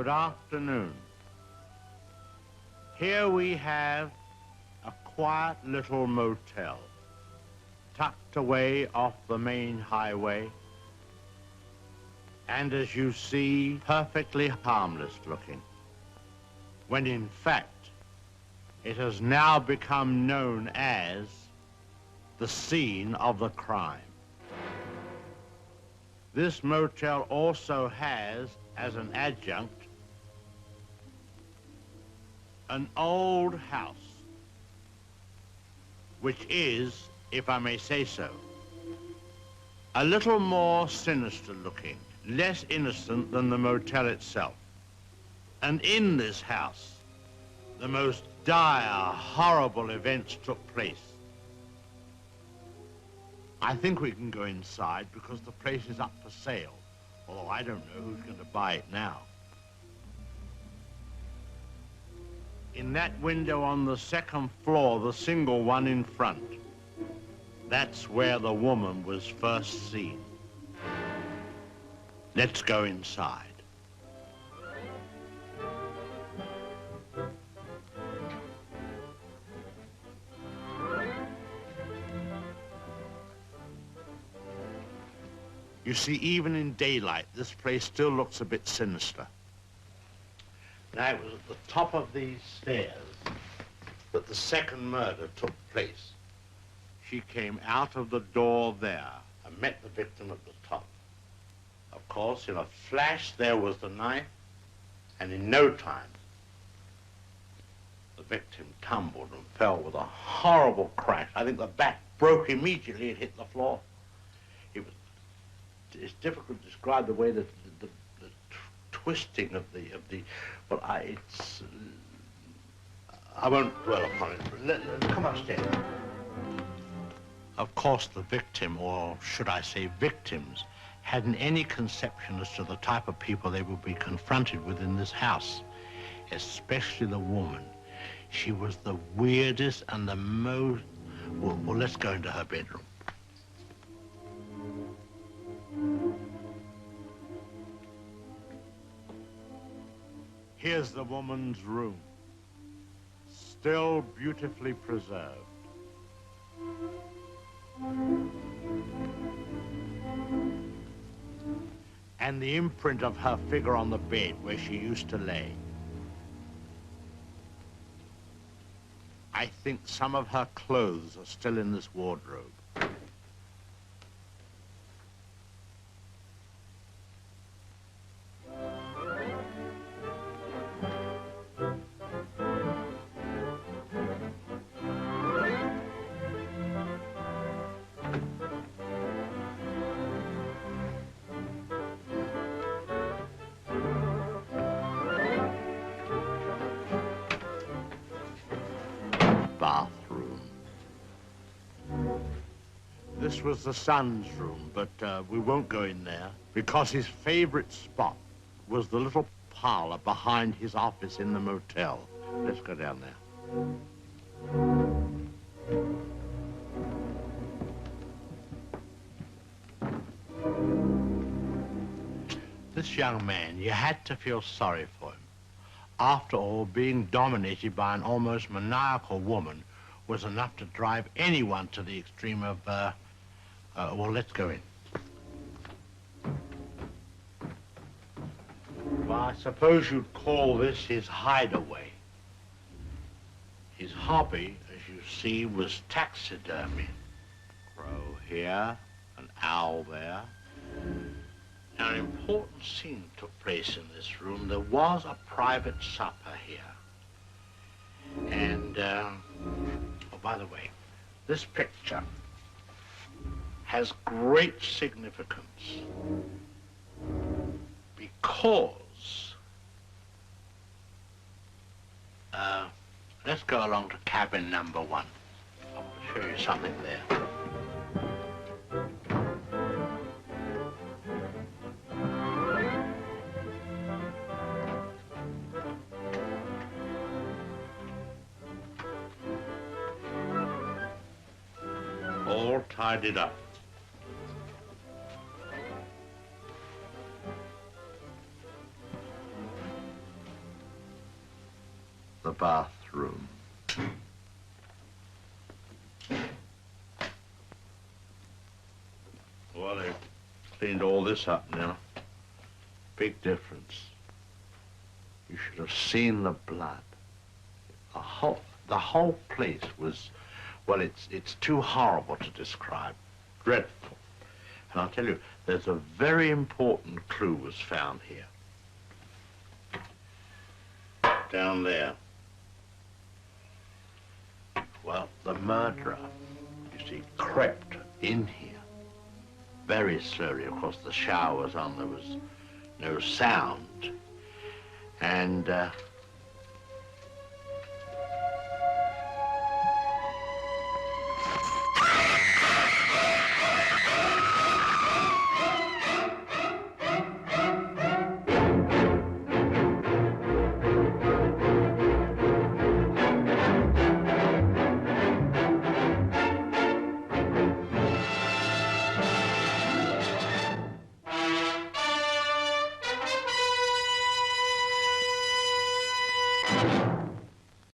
Good afternoon. Here we have a quiet little motel, tucked away off the main highway, and as you see, perfectly harmless looking, when in fact, it has now become known as the scene of the crime. This motel also has, as an adjunct, an old house, which is, if I may say so, a little more sinister looking, less innocent than the motel itself. And in this house, the most dire, horrible events took place. I think we can go inside because the place is up for sale, although I don't know who's going to buy it now. In that window on the second floor, the single one in front, that's where the woman was first seen. Let's go inside. You see, even in daylight, this place still looks a bit sinister. Now, it was at the top of these stairs that the second murder took place. She came out of the door there and met the victim at the top. Of course, in a flash, there was the knife, and in no time, the victim tumbled and fell with a horrible crash. I think the back broke immediately and hit the floor. It's difficult to describe the way that the twisting of the well, I won't dwell upon it. Come upstairs. Of course, the victim, or should I say victims, hadn't any conception as to the type of people they would be confronted with in this house, especially the woman. She was the weirdest and the most... Well, let's go into her bedroom. Here's the woman's room, still beautifully preserved. And the imprint of her figure on the bed where she used to lay. I think some of her clothes are still in this wardrobe. Bathroom. This was the son's room, but we won't go in there because his favorite spot was the little parlor behind his office in the motel. Let's go down there. This young man, you had to feel sorry for him. After all, being dominated by an almost maniacal woman was enough to drive anyone to the extreme of, well, let's go in. Well, I suppose you'd call this his hideaway. His hobby, as you see, was taxidermy. Crow here, an owl there. Now, an important scene took place in this room. There was a private supper here. And, oh, by the way, this picture has great significance because, let's go along to cabin number 1. I want to show you something there. All tidied up. bathroom. Well, they've cleaned all this up now. Big difference. You should have seen the blood. The whole place was, well, it's too horrible to describe. Dreadful. And I'll tell you, there's a very important clue was found here. Down there. Well, the murderer, you see, crept in here. Very slowly. Of course, the shower was on. There was no sound. And